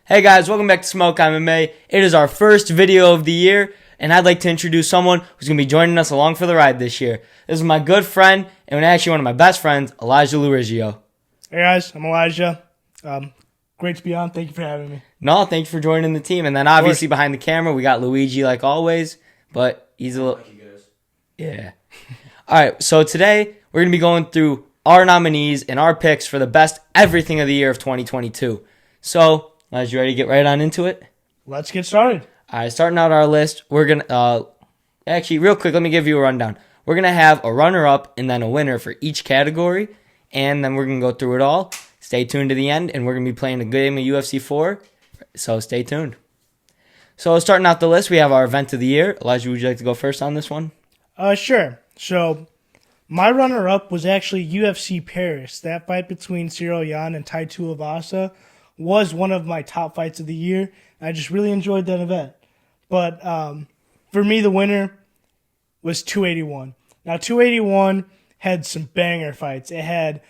Hey guys, welcome back to SmokeMMA. It is our first video of the year, and I'd like to introduce someone who's going to be joining us along for the ride this year. This is my good friend, and actually one of my best friends, Elijah Lurigio. Hey guys, I'm Elijah. Great to be on. Thank you for having me. No, thank you for joining the team. And then obviously behind the camera, we got Luigi like always, but he's a little... Yeah. All right, so today we're going to be going through our nominees and our picks for the best everything of the year of 2022. So... Guys, you ready to get right on into it? Let's get started. All right, starting out our list, we're going to... actually, real quick, let me give you a rundown. We're going to have a runner-up and then a winner for each category, and then we're going to go through it all. Stay tuned to the end, and we're going to be playing a game of UFC 4, so stay tuned. So starting out the list, we have our event of the year. Elijah, would you like to go first on this one? Sure. So, my runner-up was actually UFC Paris. That fight between Cyril Yan and Tai Tuivasa was one of my top fights of the year. I just really enjoyed that event. But for me, the winner was 281. Now, 281 had some banger fights. It had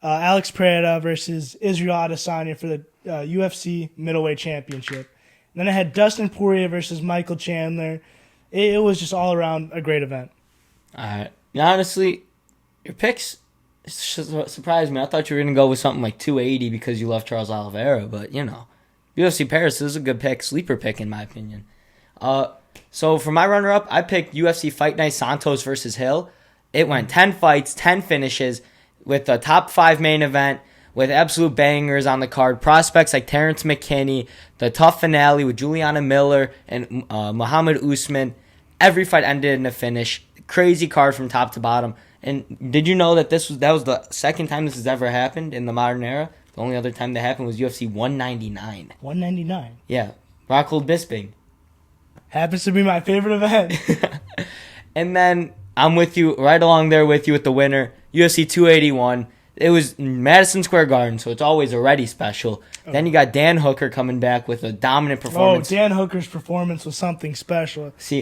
Alex Pereira versus Israel Adesanya for the UFC middleweight championship. And then it had Dustin Poirier versus Michael Chandler. It was just all around a great event. All right. Now, honestly, your picks surprised me. I thought you were going to go with something like 280 because you love Charles Oliveira, but, you know, UFC Paris is a good pick, sleeper pick in my opinion. So for my runner-up, I picked UFC Fight Night Santos versus Hill. It went 10 fights, 10 finishes, with a top 5 main event, with absolute bangers on the card. Prospects like Terrence McKinney, the tough finale with Juliana Miller and Muhammad Usman. Every fight ended in a finish. Crazy card from top to bottom. And did you know that that was the second time this has ever happened in the modern era? The only other time that happened was UFC 199. 199? Yeah. Rockhold Bisping. Happens to be my favorite event. And then I'm with you, right along there with you with the winner, UFC 281. It was Madison Square Garden, so it's always already special. Oh. Then you got Dan Hooker coming back with a dominant performance. Oh, Dan Hooker's performance was something special. See,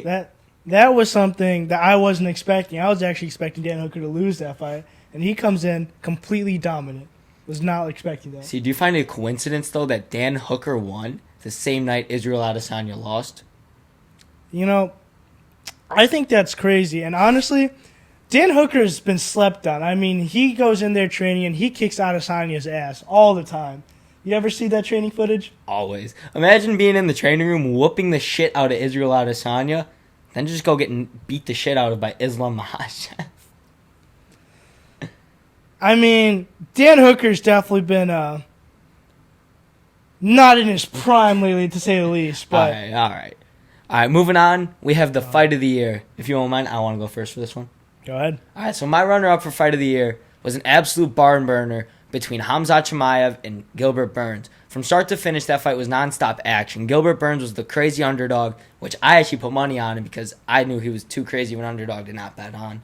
That was something that I wasn't expecting. I was actually expecting Dan Hooker to lose that fight, and he comes in completely dominant. Was not expecting that. See, do you find it a coincidence, though, that Dan Hooker won the same night Israel Adesanya lost? You know, I think that's crazy. And honestly, Dan Hooker has been slept on. I mean, he goes in there training, and he kicks Adesanya's ass all the time. You ever see that training footage? Always. Imagine being in the training room, whooping the shit out of Israel Adesanya, then just go get beat the shit out of by Islam Makhachev. I mean, Dan Hooker's definitely been not in his prime lately, to say the least. But All right. Moving on, we have the fight of the year. If you won't mind, I want to go first for this one. Go ahead. All right, so my runner-up for fight of the year was an absolute barn burner between Khamzat Chimaev and Gilbert Burns. From start to finish, that fight was nonstop action. Gilbert Burns was the crazy underdog, which I actually put money on him because I knew he was too crazy of an underdog to not bet on.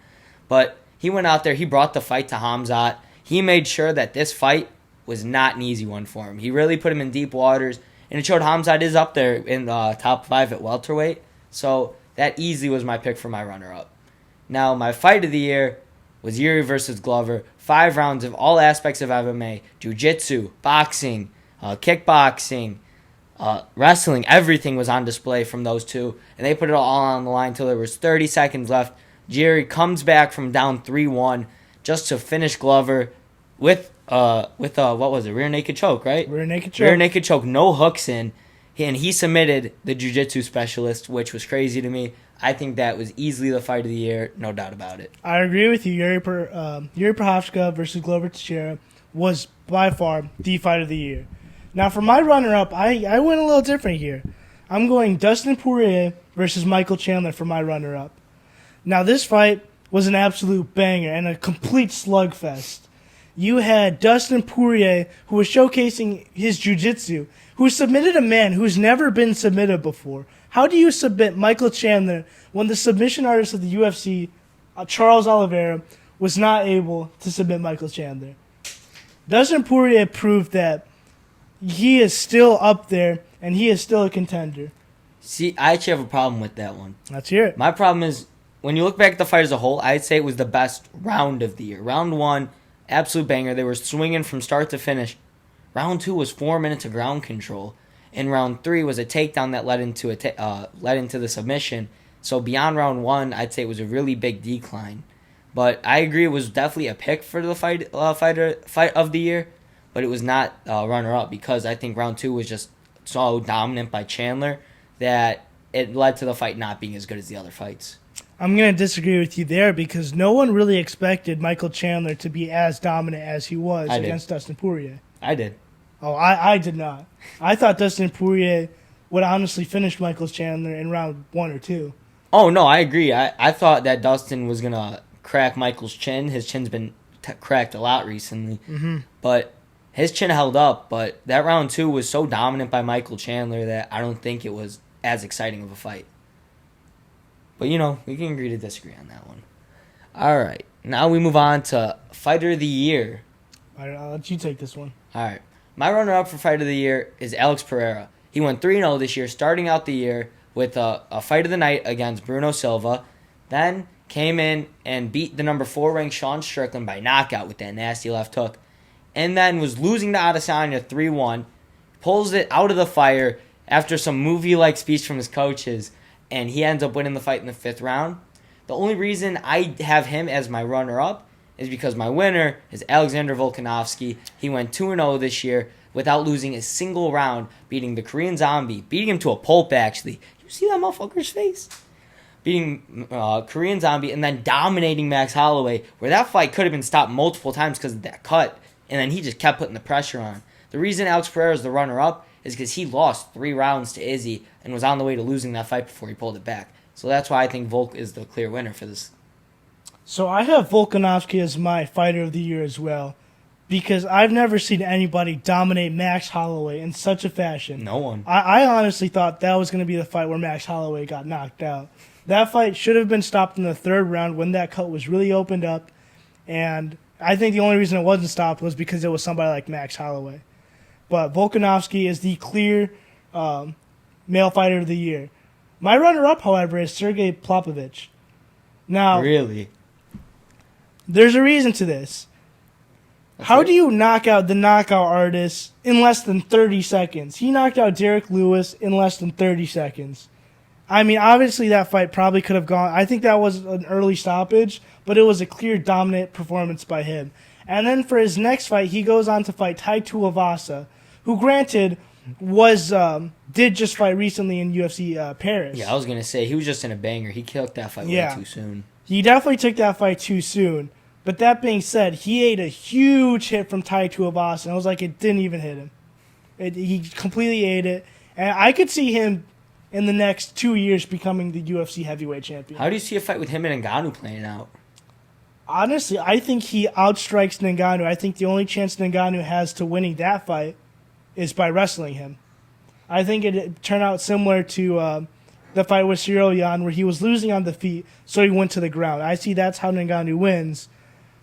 But he went out there, he brought the fight to Khamzat. He made sure that this fight was not an easy one for him. He really put him in deep waters, and it showed Khamzat is up there in the top 5 at welterweight. So that easily was my pick for my runner-up. Now, my fight of the year was Yuri versus Glover. 5 rounds of all aspects of MMA, jiu-jitsu, boxing, kickboxing, wrestling. Everything was on display from those two, and they put it all on the line until there was 30 seconds left. Yuri comes back from down 3-1 just to finish Glover with what was it, rear naked choke, right? Rear naked choke, no hooks in, and he submitted the jiu-jitsu specialist, which was crazy to me. I think that was easily the fight of the year, no doubt about it. I agree with you. Yuri Prochazka versus Glover Teixeira was by far the fight of the year. Now, for my runner-up, I went a little different here. I'm going Dustin Poirier versus Michael Chandler for my runner-up. Now, this fight was an absolute banger and a complete slugfest. You had Dustin Poirier, who was showcasing his jiu-jitsu, who submitted a man who's never been submitted before. How do you submit Michael Chandler when the submission artist of the UFC, Charles Oliveira, was not able to submit Michael Chandler? Dustin Poirier proved that he is still up there and he is still a contender. See, I actually have a problem with that one. Let's hear it. My problem is, when you look back at the fight as a whole, I'd say it was the best round of the year. Round 1, absolute banger. They were swinging from start to finish. Round 2 was 4 minutes of ground control. in round 3 was a takedown that led into the submission. So beyond round 1, I'd say it was a really big decline. But I agree, it was definitely a pick for the fight of the year, but it was not runner up because I think round 2 was just so dominant by Chandler that it led to the fight not being as good as the other fights. I'm going to disagree with you there because no one really expected Michael Chandler to be as dominant as he was against Dustin Poirier. I did. Oh, I did not. I thought Dustin Poirier would honestly finish Michael Chandler in round 1 or 2. Oh, no, I agree. I thought that Dustin was going to crack Michael's chin. His chin's been cracked a lot recently. Mm-hmm. But his chin held up. But that round 2 was so dominant by Michael Chandler that I don't think it was as exciting of a fight. But, we can agree to disagree on that one. All right. Now we move on to Fighter of the Year. All right, I'll let you take this one. All right. My runner-up for Fight of the Year is Alex Pereira. He went 3-0 this year, starting out the year with a Fight of the Night against Bruno Silva. Then came in and beat the number 4 ranked Sean Strickland by knockout with that nasty left hook. And then was losing to Adesanya 3-1. Pulls it out of the fire after some movie-like speech from his coaches. And he ends up winning the fight in the 5th round. The only reason I have him as my runner-up is because my winner is Alexander Volkanovski. He went 2-0 this year without losing a single round, beating the Korean Zombie. Beating him to a pulp, actually. You see that motherfucker's face? Beating Korean Zombie and then dominating Max Holloway, where that fight could have been stopped multiple times because of that cut. And then he just kept putting the pressure on. The reason Alex Pereira is the runner-up is because he lost 3 rounds to Izzy and was on the way to losing that fight before he pulled it back. So that's why I think Volk is the clear winner for this. So I have Volkanovski as my Fighter of the Year as well because I've never seen anybody dominate Max Holloway in such a fashion. No one. I honestly thought that was going to be the fight where Max Holloway got knocked out. That fight should have been stopped in the 3rd round when that cut was really opened up. And I think the only reason it wasn't stopped was because it was somebody like Max Holloway. But Volkanovski is the clear male Fighter of the Year. My runner-up, however, is Sergey Plavlovich. Now, really? There's a reason to this. How do you knock out the knockout artist in less than 30 seconds? He knocked out Derek Lewis in less than 30 seconds. I mean, obviously that fight probably could have gone. I think that was an early stoppage, but it was a clear dominant performance by him. And then for his next fight, he goes on to fight Tai Tuivasa, who granted did just fight recently in UFC Paris. Yeah, I was going to say, he was just in a banger. He killed that fight way too soon. He definitely took that fight too soon. But that being said, he ate a huge hit from Tai Tuivasa, and it was like it didn't even hit him. He completely ate it. And I could see him in the next 2 years becoming the UFC heavyweight champion. How do you see a fight with him and Ngannou playing out? Honestly, I think he outstrikes Ngannou. I think the only chance Ngannou has to winning that fight is by wrestling him. I think it turned out similar to the fight with Ciryl Yan, where he was losing on the feet, so he went to the ground. I see that's how Ngannou wins,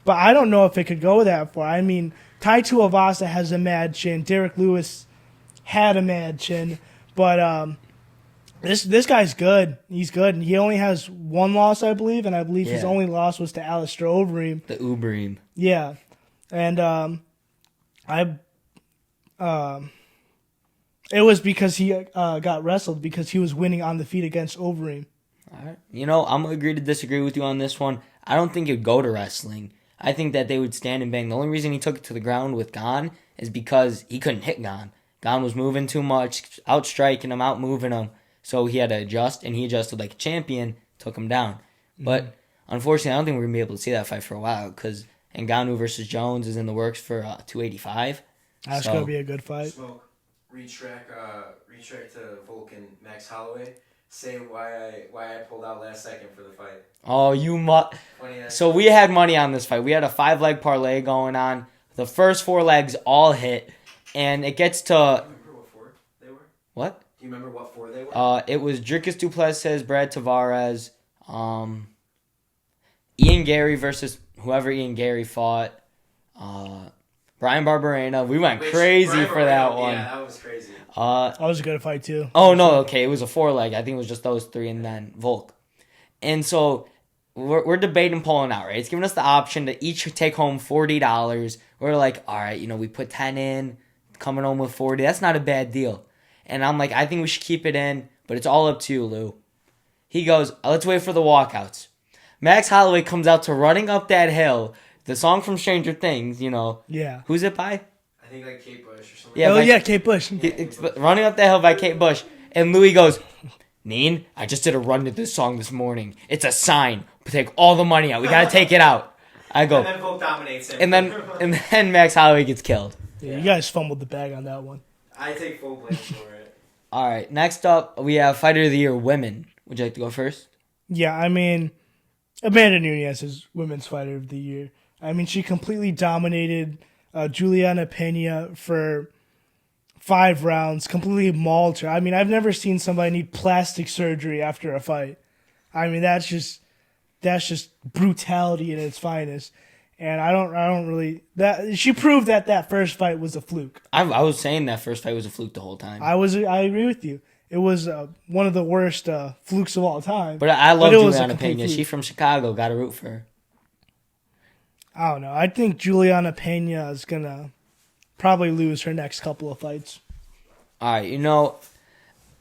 but I don't know if it could go that far. I mean, Tai Tuivasa has a mad chin. Derek Lewis had a mad chin, but this guy's good. He's good. And he only has 1 loss, I believe, and I believe his only loss was to Alistair Overeem. The Ubereem. Yeah, and it was because he got wrestled because he was winning on the feet against Overeem. All right. I'm going to agree to disagree with you on this one. I don't think it'd go to wrestling. I think that they would stand and bang. The only reason he took it to the ground with Gane is because he couldn't hit Gane. Gane was moving too much, outstriking him, outmoving him. So he had to adjust, and he adjusted like a champion, took him down. Mm-hmm. But unfortunately, I don't think we're going to be able to see that fight for a while because Ngannou versus Jones is in the works for 285. That's going to be a good fight. Smoke, retrack to Vulcan Max Holloway. Say why I pulled out last second for the fight. Oh, So we had money on this fight. We had a 5-leg parlay going on. The first 4 legs all hit, and it gets to. Do you remember what 4 they were? What? Do you remember what 4 they were? It was Dricus Duplessis, Brad Tavares, Ian Gary versus whoever Ian Gary fought, Brian Barberena. We went crazy for that one. Yeah, that was crazy. That was a good fight too. Oh no, okay, it was a 4-leg. I think it was just those 3 and then Volk. And so we're debating pulling out, right? It's giving us the option to each take home $40. We're like, all right, we put 10 in, coming home with 40. That's not a bad deal. And I'm like, I think we should keep it in, but it's all up to you, Lou. He goes, let's wait for the walkouts. Max Holloway comes out to Running Up That Hill, the song from Stranger Things, Yeah. Who's it by? I think like Kate Bush or something. Yeah, Kate Bush. It's Running Up That Hill by Kate Bush. And Louis goes, Neen, I just did a run to this song this morning. It's a sign. Take all the money out. We got to take it out. I go. And then Volk dominates him. And then Max Holloway gets killed. Yeah, you guys fumbled the bag on that one. I take full blame for it. All right, next up, we have Fighter of the Year women. Would you like to go first? Yeah, I mean, Amanda Nunes is Women's Fighter of the Year. I mean, she completely dominated Juliana Pena for 5 rounds, completely mauled her. I mean, I've never seen somebody need plastic surgery after a fight. I mean, that's just brutality in its finest. And I don't really that she proved that first fight was a fluke. I was saying that first fight was a fluke the whole time. I agree with you. It was one of the worst flukes of all time. But I love Juliana Pena. fluke. She's from Chicago. Got to root for her. I don't know. I think Juliana Pena is gonna probably lose her next couple of fights. All right,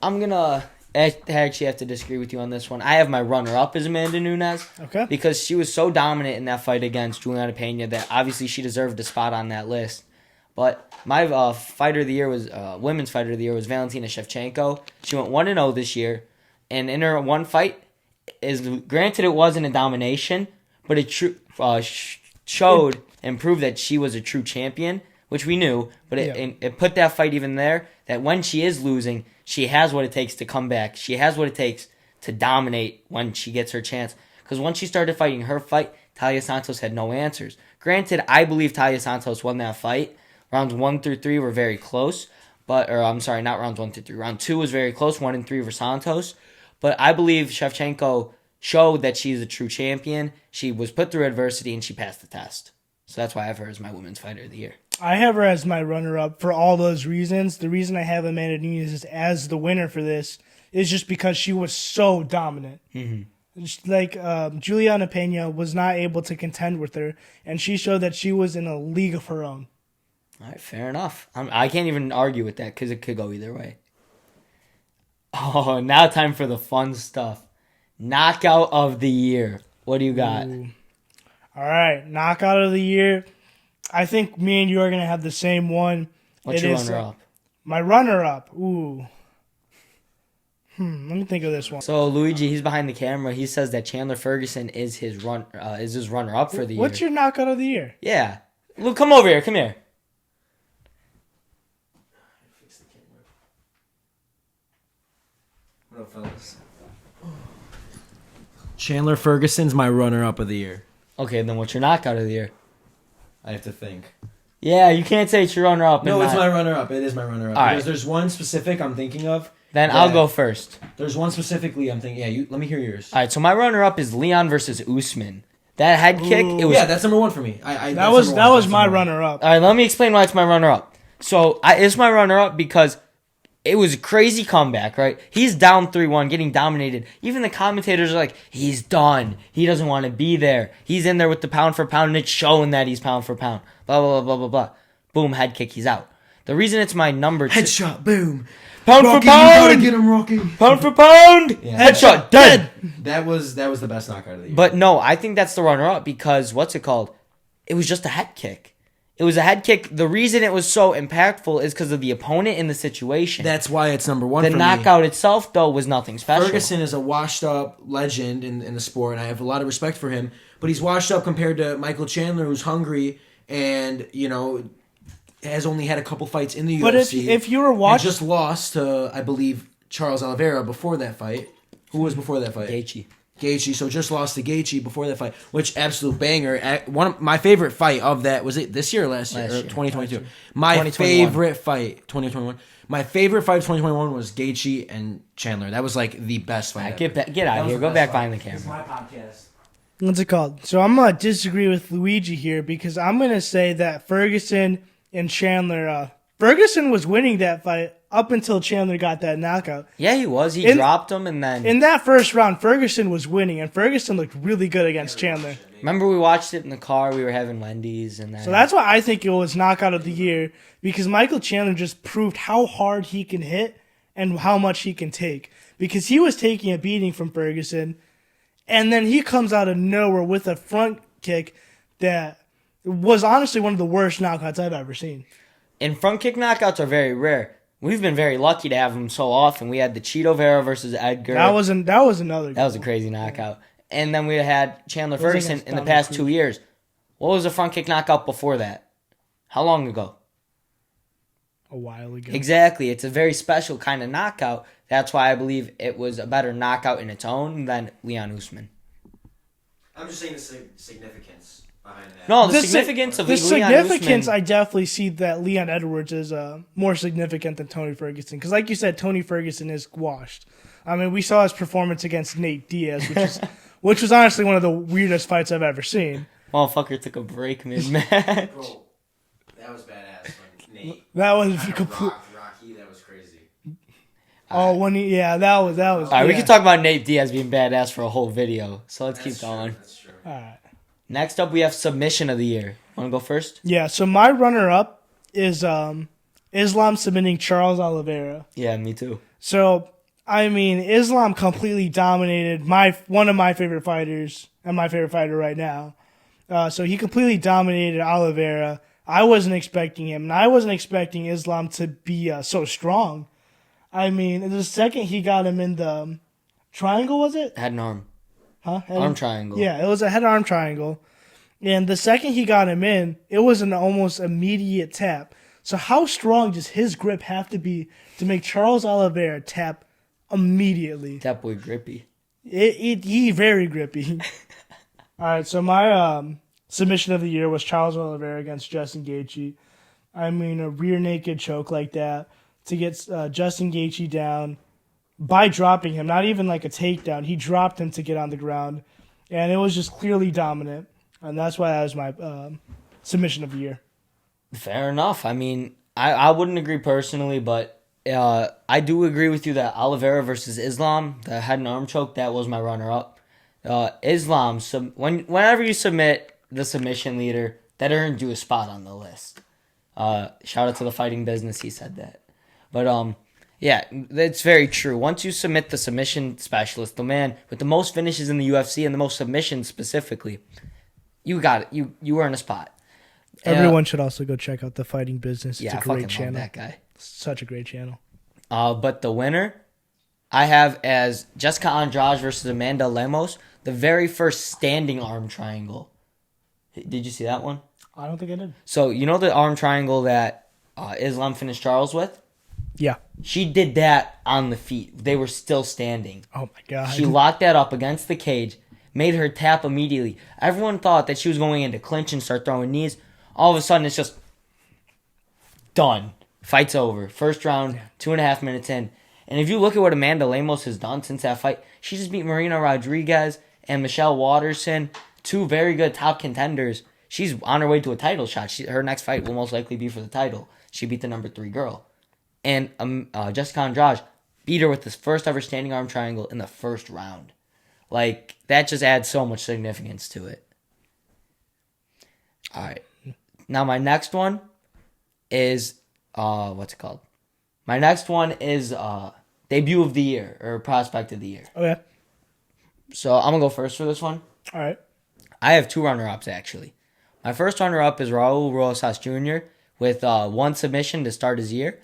I'm gonna actually have to disagree with you on this one. I have my runner-up as Amanda Nunes. Okay. Because she was so dominant in that fight against Juliana Pena that obviously she deserved a spot on that list. But my fighter of the year was women's fighter of the year was Valentina Shevchenko. She went 1-0 this year, and in her one fight, granted it wasn't a domination, but it showed and proved that she was a true champion, which we knew. But it put that fight even there. That when she is losing, she has what it takes to come back. She has what it takes to dominate when she gets her chance. Because once she started fighting her fight, Talia Santos had no answers. Granted, I believe Talia Santos won that fight. Rounds 1 through 3 were very close. Not rounds 1 through 3. Round 2 was very close, 1 and 3 for Santos. But I believe Shevchenko showed that she's a true champion. She was put through adversity, and she passed the test. So that's why I have her as my women's fighter of the year. I have her as my runner-up for all those reasons. The reason I have Amanda Nunes as the winner for this is just because she was so dominant. Mm-hmm. Juliana Pena was not able to contend with her, and she showed that she was in a league of her own. All right, fair enough. I can't even argue with that because it could go either way. Oh, now time for the fun stuff. Knockout of the year. What do you got? Ooh. All right, knockout of the year. I think me and you are going to have the same one. What's your runner-up? My runner-up. Ooh. Let me think of this one. So Luigi, he's behind the camera. He says that Chandler Ferguson is his runner-up for the year. What's your knockout of the year? Yeah. Luke, come over here. Come here. Fix the camera. What up, fellas? Chandler Ferguson's my runner-up of the year. Okay, then what's your knockout of the year? I have to think. Yeah, you can't say it's your runner-up. No, it's my runner-up. It is my runner-up. All Because right. there's one specific I'm thinking of. Then I'll go first. There's one specifically I'm thinking. Yeah, let me hear yours. All right, so my runner-up is Leon versus Usman. That head kick, it was... Yeah, that's number one for me. That was my runner-up. All right, let me explain why it's my runner-up. So it's my runner-up because it was a crazy comeback, right? He's down 3-1, getting dominated. Even the commentators are like, he's done. He doesn't want to be there. He's in there with the pound for pound, and it's showing that he's pound for pound. Blah, blah, blah, blah, blah, blah. Boom, head kick, he's out. The reason it's my number 2... Headshot, boom. Pound Rocky, for pound! you gotta get him, Rocky. Pound for pound! Yeah. Headshot, dead! That was the best knockout of the year. But no, I think that's the runner-up because, what's it called? It was just a head kick. It was a head kick. The reason it was so impactful is because of the opponent in the situation. That's why it's number one for me. The knockout itself, though, was nothing special. Ferguson is a washed-up legend in the sport, and I have a lot of respect for him. But he's washed up compared to Michael Chandler, who's hungry and, has only had a couple fights in the UFC. But if you were watching... just lost to, I believe, Charles Oliveira before that fight. Who was before that fight? Gaethje, so just lost to Gaethje before that fight, which absolute banger. One of my favorite fight of that, was it this year or last year? 2022. My 2021. favorite fight, 2021. My favorite fight of 2021 was Gaethje and Chandler. That was like the best fight. Get out of here. Go back behind the camera. It's my podcast. What's it called? So I'm going to disagree with Luigi here because I'm going to say that Ferguson and Chandler... Ferguson was winning that fight up until Chandler got that knockout. Yeah, he was. He dropped him, and then... In that first round, Ferguson was winning, and Ferguson looked really good against Chandler. Remember we watched it in the car? We were having Wendy's, and then... So that's why I think it was knockout of the year, because Michael Chandler just proved how hard he can hit and how much he can take. Because he was taking a beating from Ferguson, and then he comes out of nowhere with a front kick that was honestly one of the worst knockouts I've ever seen. And front kick knockouts are very rare. We've been very lucky to have them so often. We had the Cheeto Vera versus Edgar. That was another. That was a crazy knockout. And then we had Chandler It was Ferguson against in the Dominic past Cruz. 2 years. What was the front kick knockout before that? How long ago? A while ago. Exactly. It's a very special kind of knockout. That's why I believe it was a better knockout in its own than Leon Usman. I'm just saying the significance behind that. No, the significance of the Leon significance, Usman. I definitely see that Leon Edwards is more significant than Tony Ferguson. Because like you said, Tony Ferguson is washed. I mean, we saw his performance against Nate Diaz, which was honestly one of the weirdest fights I've ever seen. Motherfucker took a break mid-match. Bro, that was badass when Nate That was complete. Rocky, that was crazy. Oh, that was. All right, we can talk about Nate Diaz being badass for a whole video. So let's keep going. That's true. All right. Next up, we have submission of the year. Want to go first? Yeah. So my runner-up is Islam submitting Charles Oliveira. Yeah, me too. So I mean, Islam completely dominated one of my favorite fighters and my favorite fighter right now. So he completely dominated Oliveira. I wasn't expecting him, and I wasn't expecting Islam to be so strong. I mean, the second he got him in the triangle, was it? Head and arm. Huh? Arm triangle. Yeah, it was a head-arm triangle. And the second he got him in, it was an almost immediate tap. So how strong does his grip have to be to make Charles Oliveira tap immediately? That boy grippy. He very grippy. All right, so my submission of the year was Charles Oliveira against Justin Gaethje. I mean, a rear naked choke like that to get Justin Gaethje down by dropping him, not even like a takedown. He dropped him to get on the ground, and it was just clearly dominant. And that's why that was my submission of the year. Fair enough. I mean, I wouldn't agree personally, but I do agree with you that Oliveira versus Islam, the head and arm choke, that was my runner-up. Islam, whenever you submit the submission leader, that earned you a spot on the list. Shout out to the fighting business, he said that. But yeah, that's very true. Once you submit the submission specialist, the man with the most finishes in the UFC and the most submissions specifically, you got it. You earn a spot. Everyone should also go check out the fighting business. It's Yeah, a I fucking great channel. love that guy. Such a great channel. But the winner, I have as Jessica Andrade versus Amanda Lemos, the very first standing arm triangle. Did you see that one? I don't think I did. So, you know the arm triangle that Islam finished Charles with? Yeah. She did that on the feet. They were still standing. Oh my god. She locked that up against the cage, made her tap immediately. Everyone thought that she was going into clinch and start throwing knees. All of a sudden, it's just done. Fight's over. First round, 2.5 minutes in. And if you look at what Amanda Lemos has done since that fight, she just beat Marina Rodriguez and Michelle Waterson, two very good top contenders. She's on her way to a title shot. Her next fight will most likely be for the title. She beat the number 3 girl. And Jessica Andrade beat her with this first ever standing arm triangle in the first round. Like, that just adds so much significance to it. All right. Now, my next one is, what's it called? My next one is debut of the year, or prospect of the year. Okay. So, I'm going to go first for this one. All right. I have 2 runner-ups, actually. My first runner-up is Raul Rosas Jr. with 1 submission to start his year,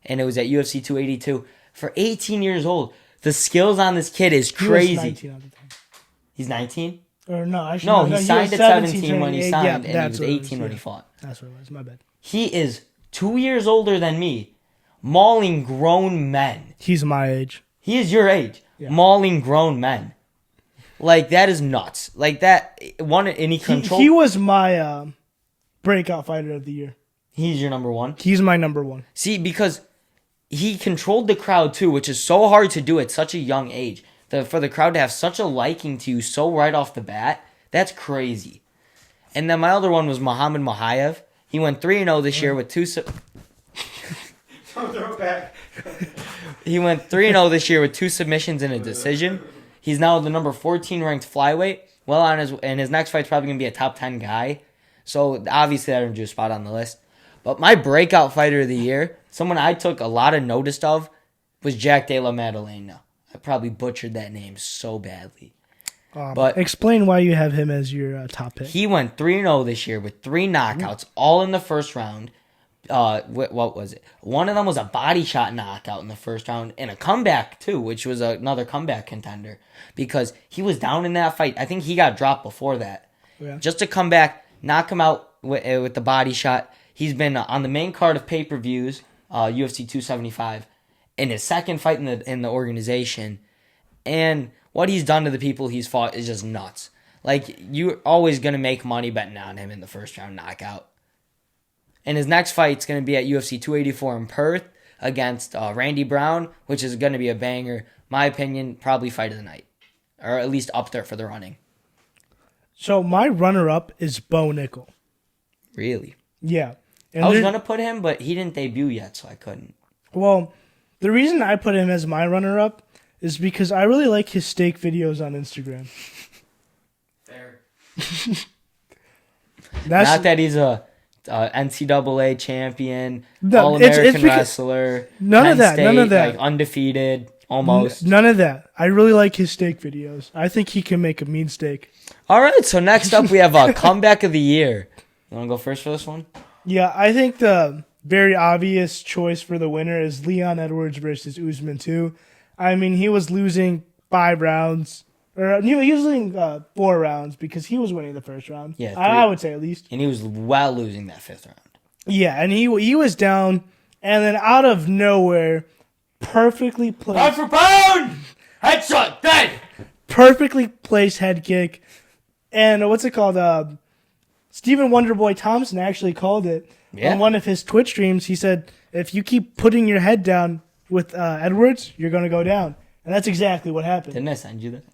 and it was at UFC 282. For 18 years old, the skills on this kid is crazy. He was 19 at the time. He's 19? Or no, actually, No, he he signed was at 17 when he 28. signed, Yeah, and he that's was what it 18 when he yeah. fought. That's what it was. My bad. He is 2 years older than me, mauling grown men. He's my age. He is your age, mauling grown men. Like, that is nuts. Like, that, one, and he controlled. He was my breakout fighter of the year. He's your number 1? He's my number 1. See, because he controlled the crowd too, which is so hard to do at such a young age. For the crowd to have such a liking to you so right off the bat, that's crazy. And then my other one was Muhammad Mokaev. He went 3-0 this year with 2... Don't throw it back. He went 3-0 this year with 2 submissions and a decision. He's now the number 14 ranked flyweight. Well, and his next fight's probably going to be a top 10 guy. So, obviously, that earned you a spot on the list. But my breakout fighter of the year, someone I took a lot of notice of, was Jack de la Maddalena. I probably butchered that name so badly. But explain why you have him as your top pick. He went 3-0 this year with 3 knockouts, all in the first round. What was it? One of them was a body shot knockout in the first round and a comeback too, which was another comeback contender because he was down in that fight. I think he got dropped before that. Yeah. Just to come back, knock him out with the body shot. He's been on the main card of pay-per-views, UFC 275, in his second fight in the organization, and what he's done to the people he's fought is just nuts. Like, you're always going to make money betting on him in the first round knockout. And his next fight's going to be at UFC 284 in Perth against Randy Brown, which is going to be a banger. My opinion, probably fight of the night. Or at least up there for the running. So my runner-up is Bo Nickel. Really? Yeah. And I was going to put him, but he didn't debut yet, so I couldn't. Well, the reason I put him as my runner-up is because I really like his steak videos on Instagram. Fair. Not that he's a NCAA champion, All-American wrestler. None of that. Like undefeated, almost. None of that. I really like his steak videos. I think he can make a mean steak. All right, so next up we have a comeback of the year. You want to go first for this one? Yeah, I think the very obvious choice for the winner is Leon Edwards versus Usman 2. I mean, he was losing 5 rounds. Or he was losing 4 rounds because he was winning the first round. Yeah, I would say at least. And he was losing that 5th round. Yeah, and he was down, and then out of nowhere, perfectly placed. Pound for pound! Headshot, dead! Perfectly placed head kick. And what's it called? Stephen Wonderboy Thompson actually called it on one of his Twitch streams. He said, if you keep putting your head down with Edwards, you're going to go down. And that's exactly what happened. Didn't I send you that?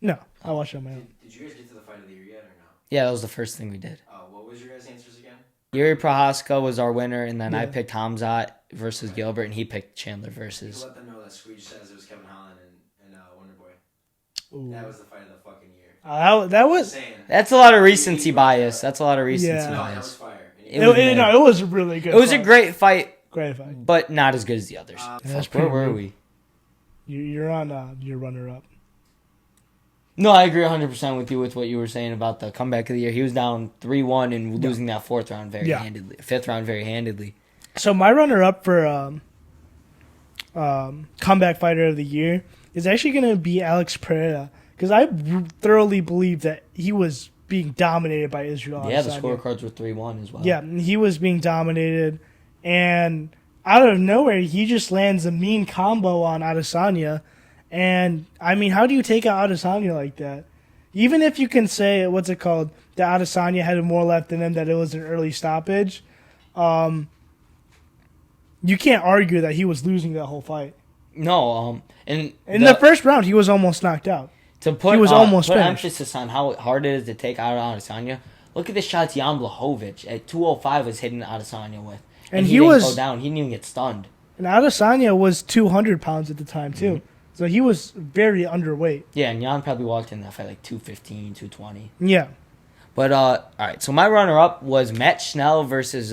No, I watched it on my own. Did you guys get to the fight of the year yet or no? Yeah, that was the first thing we did. What was your guys' answers again? Yuri Prohaska was our winner, and then I picked Hamzat versus Gilbert, and he picked Chandler versus... Let them know that Squeege says it was Kevin Holland and Wonderboy. Ooh. That was the fight of the fucking year. That was... That's a lot of recency bias. That's a lot of recency bias. No, that was fire. It was a really good fight. It was a great fight. Great fight. But not as good as the others. Where were we? You're on your runner-up. No, I agree 100% with you with what you were saying about the comeback of the year. He was down 3-1 and losing that 4th round very handedly. 5th round very handedly. So my runner-up for comeback fighter of the year is actually going to be Alex Pereira. Because I thoroughly believe that he was being dominated by Israel. Yeah, the scorecards were 3-1 as well. Yeah, he was being dominated. And out of nowhere, he just lands a mean combo on Adesanya. And, I mean, how do you take out Adesanya like that? Even if you can say, that Adesanya had more left in him, that it was an early stoppage, you can't argue that he was losing that whole fight. No, in the first round, he was almost knocked out. He was almost finished. Emphasis on how hard it is to take out Adesanya. Look at the shots Jan Blachowicz at 205 was hitting Adesanya with. And he didn't go down. He didn't even get stunned. And Adesanya was 200 pounds at the time, too. Mm-hmm. So he was very underweight. Yeah, and Jan probably walked in that fight like 215, 220. Yeah. But, all right, so my runner-up was Matt Schnell versus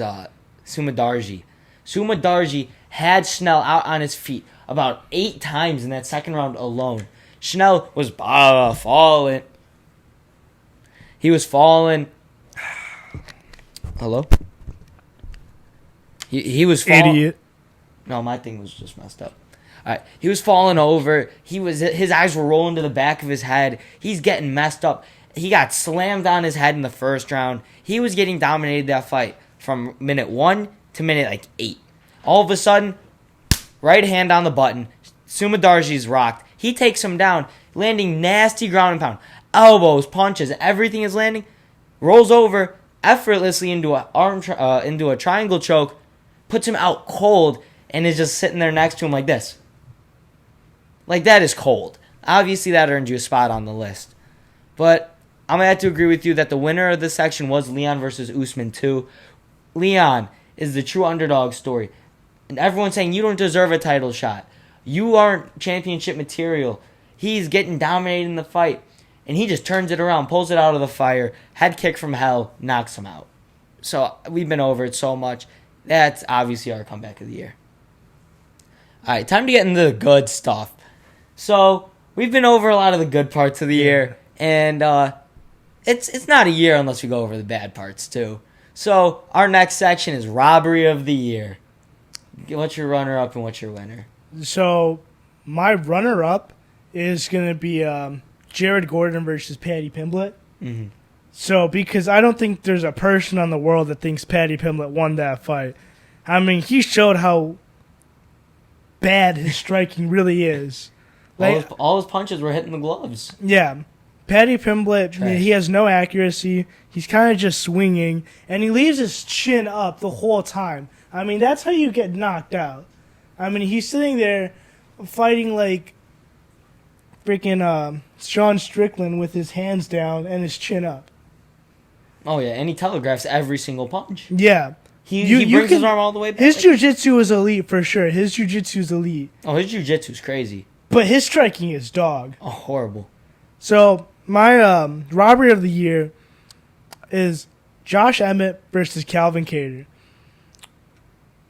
Sumadarji. Sumadarji had Schnell out on his feet about 8 times in that second round alone. Schnell was falling. He was falling. Hello? He was falling. Idiot. No, my thing was just messed up. All right, he was falling over. His eyes were rolling to the back of his head. He's getting messed up. He got slammed on his head in the first round. He was getting dominated that fight from minute 1 to minute 8. All of a sudden, right hand on the button. Sumadarji's rocked. He takes him down, landing nasty ground and pound. Elbows, punches, everything is landing. Rolls over effortlessly into a triangle choke. Puts him out cold and is just sitting there next to him like this. Like, that is cold. Obviously, that earned you a spot on the list. But I'm going to have to agree with you that the winner of this section was Leon versus Usman 2. Leon is the true underdog story. And everyone's saying you don't deserve a title shot. You aren't championship material. He's getting dominated in the fight. And he just turns it around, pulls it out of the fire, head kick from hell, knocks him out. So we've been over it so much. That's obviously our comeback of the year. All right, time to get into the good stuff. So we've been over a lot of the good parts of the year, and it's not a year unless we go over the bad parts too. So our next section is robbery of the year. What's your runner-up and what's your winner? So my runner-up is going to be Jared Gordon versus Paddy Pimblett. Mm-hmm. So because I don't think there's a person on the world that thinks Paddy Pimblett won that fight. I mean, he showed how bad his striking really is. Like, all his punches were hitting the gloves. Yeah. Paddy Pimblett, Trash. he has no accuracy. He's kind of just swinging, and he leaves his chin up the whole time. I mean, that's how you get knocked out. I mean, he's sitting there fighting like freaking Sean Strickland with his hands down and his chin up. Oh, yeah, and he telegraphs every single punch. Yeah. He brings his arm all the way back. His jiu-jitsu is elite for sure. His jiu-jitsu is elite. Oh, his jiu-jitsu's crazy. But his striking is dog. Oh, horrible. So, my robbery of the year is Josh Emmett versus Calvin Kattar.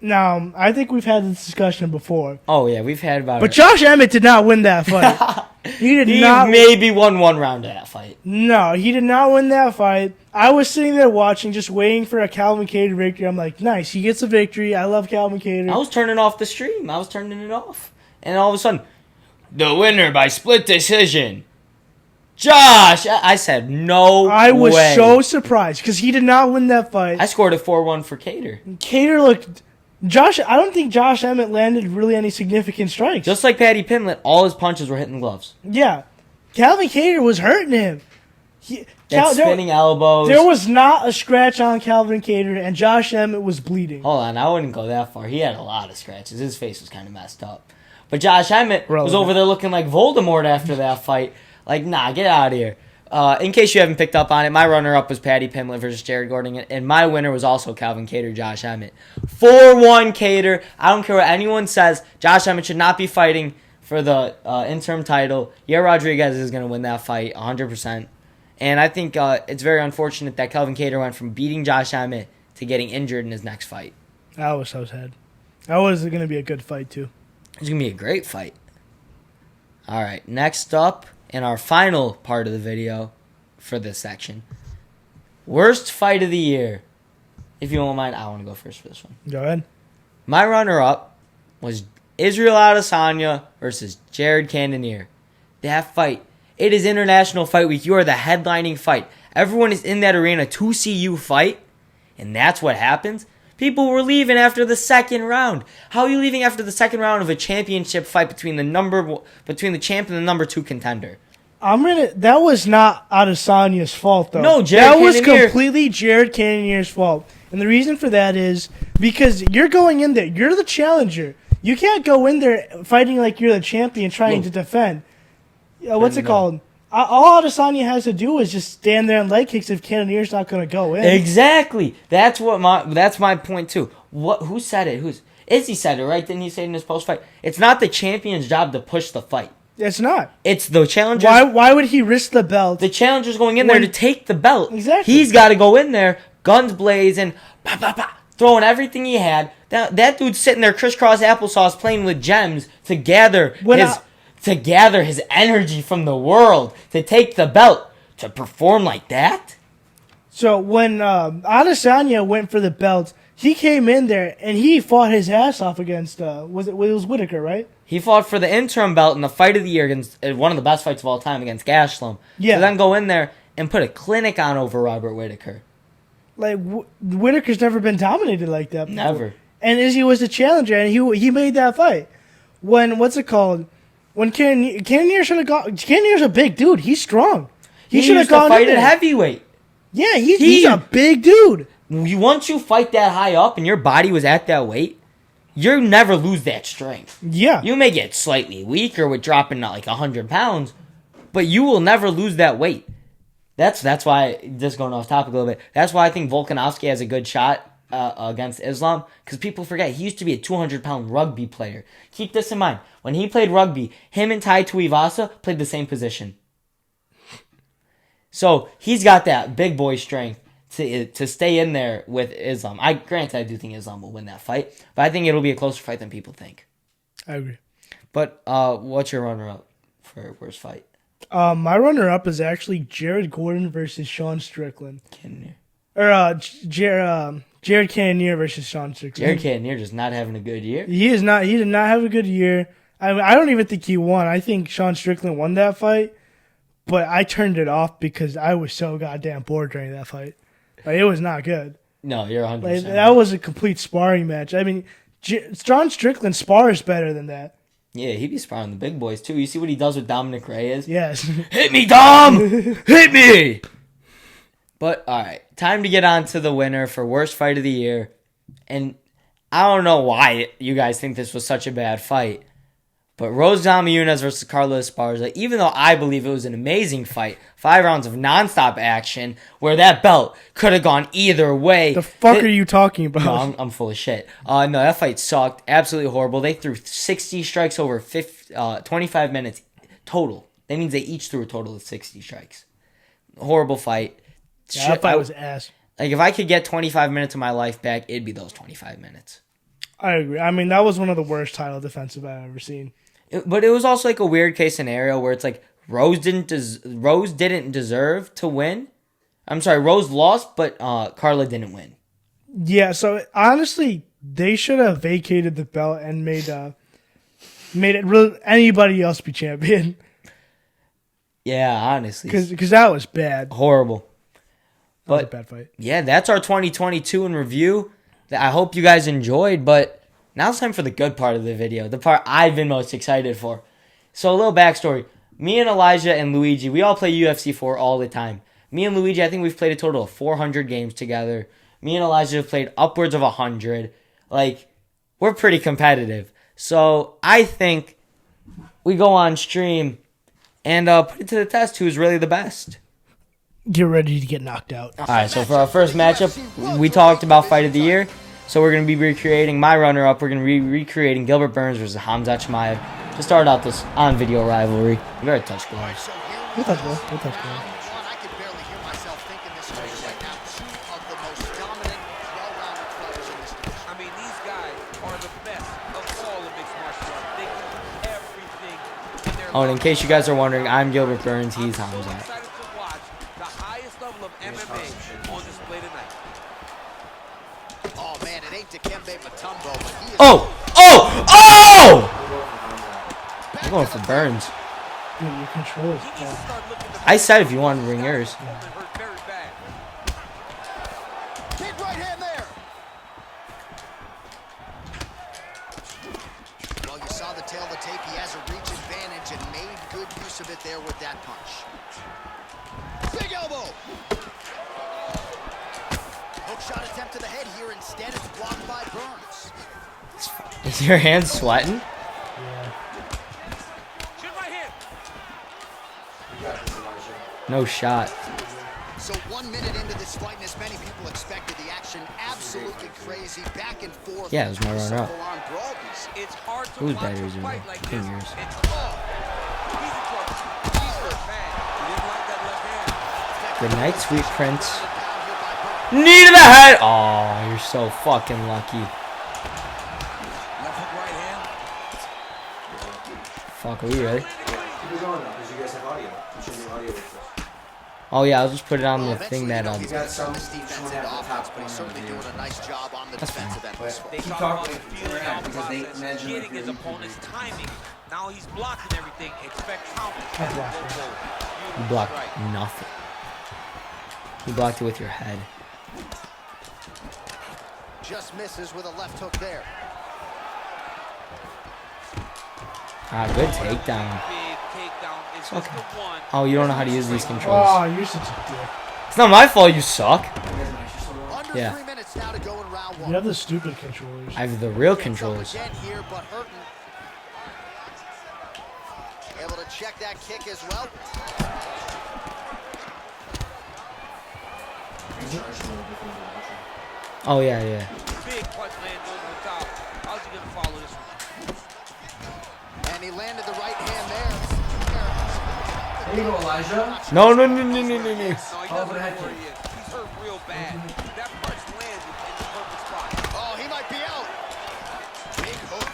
Now, I think we've had this discussion before. Oh, yeah, we've had about But Josh Emmett did not win that fight. He maybe won one round of that fight. No, he did not win that fight. I was sitting there watching, just waiting for a Calvin Kattar victory. I'm like, nice, he gets a victory. I love Calvin Kattar. I was turning off the stream. I was turning it off. And all of a sudden, the winner by split decision, Josh. I said, no way. I was so surprised because he did not win that fight. I scored a 4-1 for Kattar. Kattar looked... I don't think Josh Emmett landed really any significant strikes. Just like Paddy Pimblett, all his punches were hitting the gloves. Yeah. Calvin Kattar was hurting him. Spinning elbows. There was not a scratch on Calvin Kattar, and Josh Emmett was bleeding. Hold on, I wouldn't go that far. He had a lot of scratches. His face was kind of messed up. But Josh Emmett was over there looking like Voldemort after that fight. Like, nah, get out of here. In case you haven't picked up on it, my runner-up was Paddy Pimblett versus Jared Gordon, and my winner was also Calvin Kattar, Josh Emmett. 4-1 Kattar. I don't care what anyone says. Josh Emmett should not be fighting for the interim title. Yair Rodriguez is going to win that fight 100%. And I think it's very unfortunate that Calvin Kattar went from beating Josh Emmett to getting injured in his next fight. I was so sad. That was going to be a good fight, too. It's going to be a great fight. All right, next up, in our final part of the video for this section, worst fight of the year. If you don't mind, I want to go first for this one. Go ahead. My runner-up was Israel Adesanya versus Jared Cannonier. That fight, it is International Fight Week. You are the headlining fight. Everyone is in that arena to see you fight, and that's what happens. People were leaving after the second round. How are you leaving after the second round of a championship fight between the champ and the number 2 contender? That was not Adesanya's fault, though. No, Jared was Cannonier. completely Jared Cannonier's fault. And the reason for that is because you're going in there. You're the challenger. You can't go in there fighting like you're the champion trying to defend. What's it called? All Adesanya has to do is just stand there and leg kicks if Cannonier's not going to go in. Exactly. That's my point too. Who said it? Izzy said it, right? Didn't he say it in his post fight? It's not the champion's job to push the fight. It's not. It's the challenger. Why would he risk the belt? The challenger's going in there to take the belt. Exactly. He's got to go in there, guns blazing, bah, bah, bah, throwing everything he had. That dude's sitting there crisscross applesauce playing with gems to gather his energy from the world to take the belt to perform like that. So when Adesanya went for the belt, he came in there and he fought his ass off against it was Whitaker, right? He fought for the interim belt in the fight of the year against one of the best fights of all time against Gastelum. Yeah. To then go in there and put a clinic on over Robert Whitaker. Like Whitaker's never been dominated like that before. Never. And Izzy was the challenger, and he made that fight. When Cannonier should have gone. Cannonier's a big dude. He's strong. He should have gone fight in there. at heavyweight. Yeah, he's a big dude. Once you fight that high up and your body was at that weight, you never lose that strength. Yeah. You may get slightly weaker with dropping like 100 pounds, but you will never lose that weight. That's why, just going off topic a little bit, that's why I think Volkanovski has a good shot against Islam, because people forget he used to be a 200-pound rugby player. Keep this in mind. When he played rugby, him and Tai Tuivasa played the same position. So he's got that big boy strength to stay in there with Islam. Granted, I do think Islam will win that fight, but I think it'll be a closer fight than people think. I agree. But what's your runner-up for worst fight? My runner-up is actually Jared Gordon versus Sean Strickland. Cannonier. Or Jared Cannonier versus Sean Strickland. Jared Cannonier just not having a good year. He did not have a good year. I don't even think he won. I think Sean Strickland won that fight, but I turned it off because I was so goddamn bored during that fight. Like, it was not good. No, you're 100%. Like, that was a complete sparring match. I mean, Sean Strickland spars better than that. Yeah, he be sparring the big boys too. You see what he does with Dominic Reyes? Yes. Hit me, Dom! Hit me! But, all right, time to get on to the winner for worst fight of the year. And I don't know why you guys think this was such a bad fight. But Rose Namajunas versus Carla Esparza, even though I believe it was an amazing fight, 5 rounds of nonstop action where that belt could have gone either way. The fuck are you talking about? No, I'm full of shit. No, that fight sucked. Absolutely horrible. They threw 60 strikes over 25 minutes total. That means they each threw a total of 60 strikes. Horrible fight. Yeah, that fight was ass. Like, if I could get 25 minutes of my life back, it'd be those 25 minutes. I agree. I mean, that was one of the worst title defensive I've ever seen. But it was also like a weird case scenario where it's like Rose didn't deserve to win. I'm sorry, Rose lost, but Carla didn't win. Yeah, so honestly, they should have vacated the belt and made it really anybody else be champion. Yeah, honestly, because that was bad. Horrible. That was a bad fight. Yeah, that's our 2022 in review. I hope you guys enjoyed, but now it's time for the good part of the video, the part I've been most excited for. So a little backstory. Me and Elijah and Luigi, we all play UFC 4 all the time. Me and Luigi, I think we've played a total of 400 games together. Me and Elijah have played upwards of 100. Like, we're pretty competitive. So I think we go on stream and put it to the test who's really the best. Get ready to get knocked out. All right, so for our first matchup, we talked about Fight of the Year. So we're going to be recreating my runner-up. We're going to be recreating Gilbert Burns versus Khamzat Chimaev to start out this on-video rivalry. You better touch gloves. We'll touch gloves. We'll touch gloves. I can barely hear myself thinking this way right now. Two of the most dominant, well-rounded players in this division. I mean, these guys are the best of all of mixed martial arts. They can do everything in their Oh, and in case you guys are wondering, I'm Gilbert Burns. He's I'm so Khamzat. excited to watch the highest level of MMA on display tonight. Oh man, it ain't Dikembe Mutombo, but he is. Oh! I'm going for Burns. Dude, your control is He needs to bad. start looking to I said if you wanted to bring yours. hurt very bad. Big right hand there. Well, you saw the tail of the tape. He has a reach advantage and made good use of it there with that punch. Big elbow. Hook shot attempt to the head here. Instead, it's blocked by Burns. Is your hand sweating? Yeah. Shoot right hand. No shot. So 1 minute into this fight, and as many people expected, the action absolutely crazy, back and forth. Yeah, it was my runner-up. Full-on brawl. It's hard to Who's watch better a is it? fight like I this. think yours. He's in trouble. He's hurt bad. He didn't like that left hand. Good night, sweet prince. Knee to the head. Oh, you're so fucking lucky. Left hook right hand. Fuck, are we ready? Keep it going though, because you guys have audio. You should do audio with this. Oh yeah, I'll just put it on Well, the thing that eventually, You got some this defense showing into up the offense, top but he's corner of certainly the doing a nice job on the That's fine. defensive end of this But fight. They keep talk about talking the with feeling your hand out because they process, imagine getting his like opponent's timing. Now he's blocking everything. Expect counters. I blocked it. You blocked nothing. You blocked it with your head. Just misses with a left hook there. Ah, good takedown. Big takedown is just Okay. the one. Oh, you don't know how to use these controls. Oh, you're such a dick. It's not my fault you suck. Under Yeah. 3 minutes now to go in round one. You have the stupid controllers. I have the real Gets up controls. again here, but hurting. Able to check that kick as well. Oh yeah, yeah. Big punch lands over the top. How's he gonna follow this one? And he landed the right hand there. There you go, Elijah. No, no, no, no, no, no, no. No, he Oh, doesn't but I had know where he is. He's hurt real bad. That punch landed in the perfect spot. Oh, he might be out. Big hook.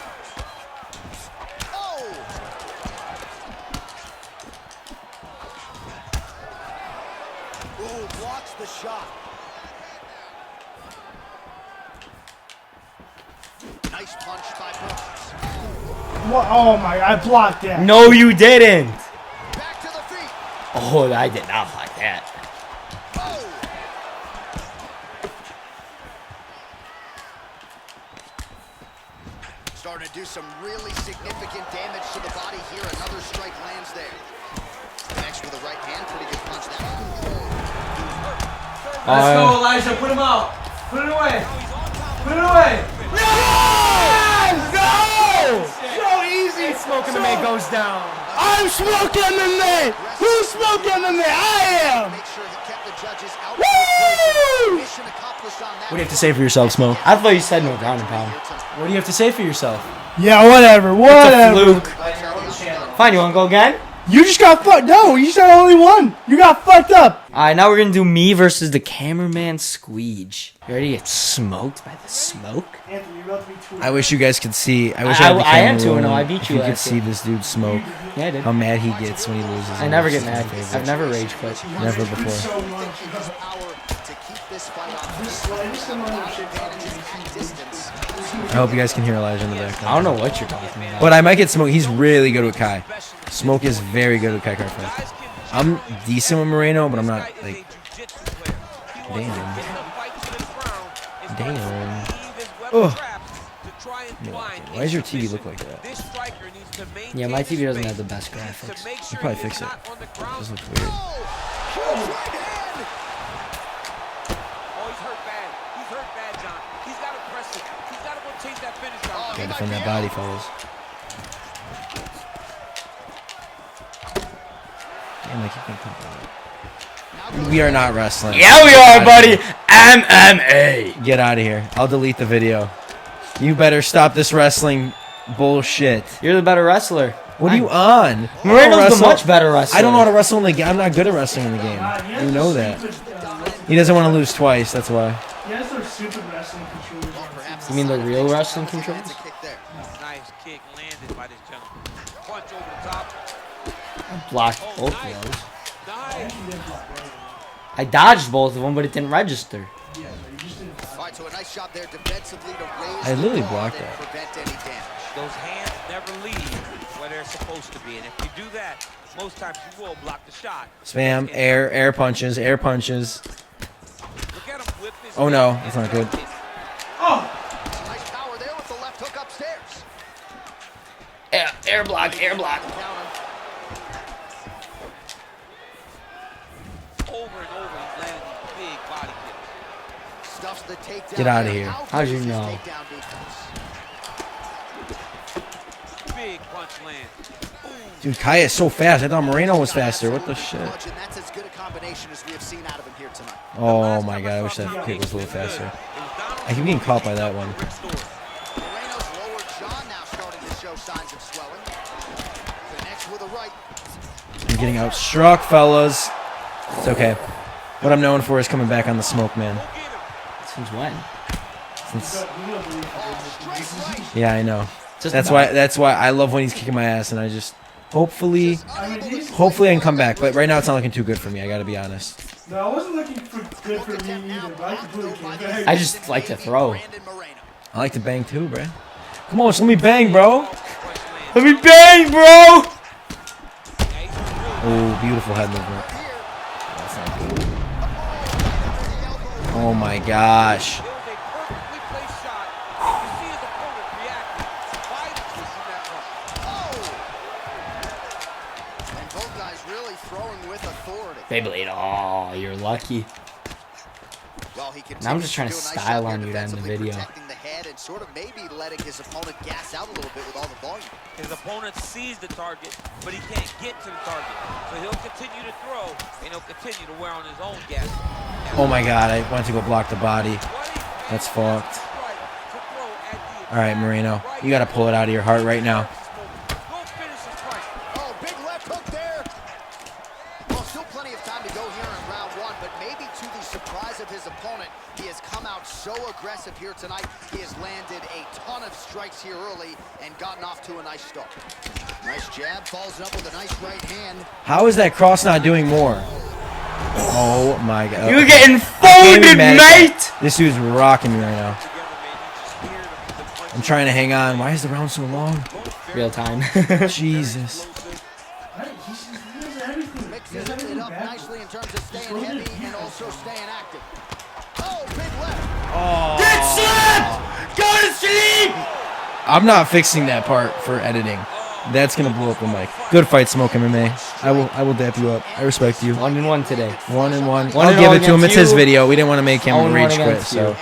blocks the shot. Nice punch by Burns. What? Oh my! I blocked that. No, you didn't. Back to the feet. Oh, I did not like that. Oh! Starting to do some really significant damage to the body here. Another strike lands there. Next with the right hand, pretty good punch there. Let's go, Elijah. Put him out. Put it away. Put it away. No! So easy. SmokeMMA goes down. I'm SmokeMMA. Who's SmokeMMA? I am. Make sure he kept the judges out. Woo! Mission accomplished on that. What do you have to say for yourself, Smoke? I thought you said no ground and pound. What do you have to say for yourself? Yeah, whatever. It's a Whatever. fluke. Fine, you want to go again? You just got fucked. No, you said only one. You got fucked up. All right, now we're gonna do me versus the cameraman Squeege. You ready to get smoked by the smoke? Anthony, you're about to be tweeted. I wish you guys could see. I wish I- I, had the I am camera 2-0. rolling. I beat you If you could last see year. this dude smoke. Yeah, I did. How mad he gets when he loses. I never get It's mad. my favorite. I've never rage quit. Never before. So much. His power to keep this fight on Just some other shit. at distance. I hope you guys can hear Elijah in the background. I don't know what you're talking about. But I might get Smoke. He's really good with Kai. Smoke is very good with Kai Kart fights. I'm decent with Moreno, but I'm not like. Damn. Damn. Ugh. Why does your TV look like that? Yeah, my TV doesn't have the best graphics. You should probably fix it. It just looks weird. Oh, he's hurt bad. He's hurt bad, John. He's got to press it. He's got to go chase that finish down. Gotta defend that body, fellas. Damn, I keep getting caught by that. We are not wrestling. Yeah, we are, buddy. MMA. Get out of here. I'll delete the video. You better stop this wrestling bullshit. You're the better wrestler. What are you on? Moreno's the much better wrestler. I don't know how to wrestle in the game. I'm not good at wrestling in the game. You know that. He doesn't want to lose twice. That's why. He has those stupid wrestling controllers. You mean the real wrestling controls? Nice kick landed by this gentleman. Punch over the top. Blocked Oh, both nice. of those. Nice. I dodged both of them, but it didn't register. All right, so a nice job there defensively to raise I literally the guard blocked and that. prevent any damage. Those hands never leave where they're supposed to be. And if you do that, most times you will block the shot. Spam, air punches, air punches. Look at him whip his Oh no, that's not good. Nice power there with the left hook upstairs. Air block, air block. Counter. over and over. He's landing these big body kicks. Stuffs the takedown. Get outta there. here. How How'd good you is his know? takedown defense? Big punch land. Dude, Kai is so fast. I thought Moreno was faster. What the shit? Much, and that's as good a combination as we have seen out of him here tonight. Oh my god, I wish that kick was a little faster. I keep getting caught by that one. Moreno's lower jaw now starting to show signs of swelling. Connects with a right. I'm getting outstruck, fellas. It's okay. What I'm known for is coming back on the smoke, man. Since when? Since, Oh, straight right. yeah, I know. Just That's about. why. That's why I love when he's kicking my ass, and I just hopefully I can come back. But right now it's not looking too good for me. I gotta be honest. No, I wasn't looking for good for me either, but I completely came back. I just like to throw. Brandon Moreno. I like to bang too, bruh. Come on, let me bang, bro. Let me bang, bro. Oh, beautiful head movement. That's not good. Oh my gosh. It was a perfectly placed shot. You can see his opponent reacting by the twist in that punch. And both guys really throwing with authority. Beyblade. Oh, you're lucky. Well, he Now I'm just trying to continues do a nice style job on here you to end the defensively video. protecting the head and sort of maybe letting his opponent gas out a little bit with all the volume. His opponent sees the target, but he can't get to the target. So he'll continue to throw, and he'll continue to wear on his own gas. Oh my god, I went to go block the body. That's fucked. All right, Moreno, you gotta pull it out of your heart right now. Oh, big left hook there. Well, still plenty of time to go here in round one, but maybe to the surprise of his opponent, he has come out so aggressive here tonight. He has landed a ton of strikes here early and gotten off to a nice start. Nice jab, follows up with a nice right hand. How is that cross not doing more? Oh my god. You were getting Can't be folded, mad at mate. that. This dude's rocking me right now. I'm trying to hang on. Why is the round so long? Real time. Jesus. Mixes it up nicely in terms of staying heavy and also staying active. Oh, big left. Get slapped! Go to sleep! I'm not fixing that part for editing. That's gonna blow up the mic. Good fight, SmokeMMA. I will dap you up. I respect you. 1-1 today. 1-1. 1-0 I'll give it to him. against It's his you. video. We didn't want to make him 0-1 rage quit. against So you.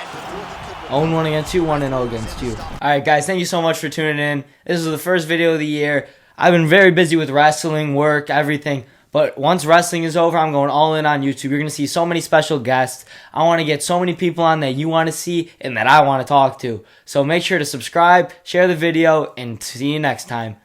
0-1 against you, 1-0 against you. Alright guys, thank you so much for tuning in. This is the first video of the year. I've been very busy with wrestling, work, everything. But once wrestling is over, I'm going all in on YouTube. You're going to see so many special guests. I want to get so many people on that you want to see and that I want to talk to. So make sure to subscribe, share the video, and see you next time.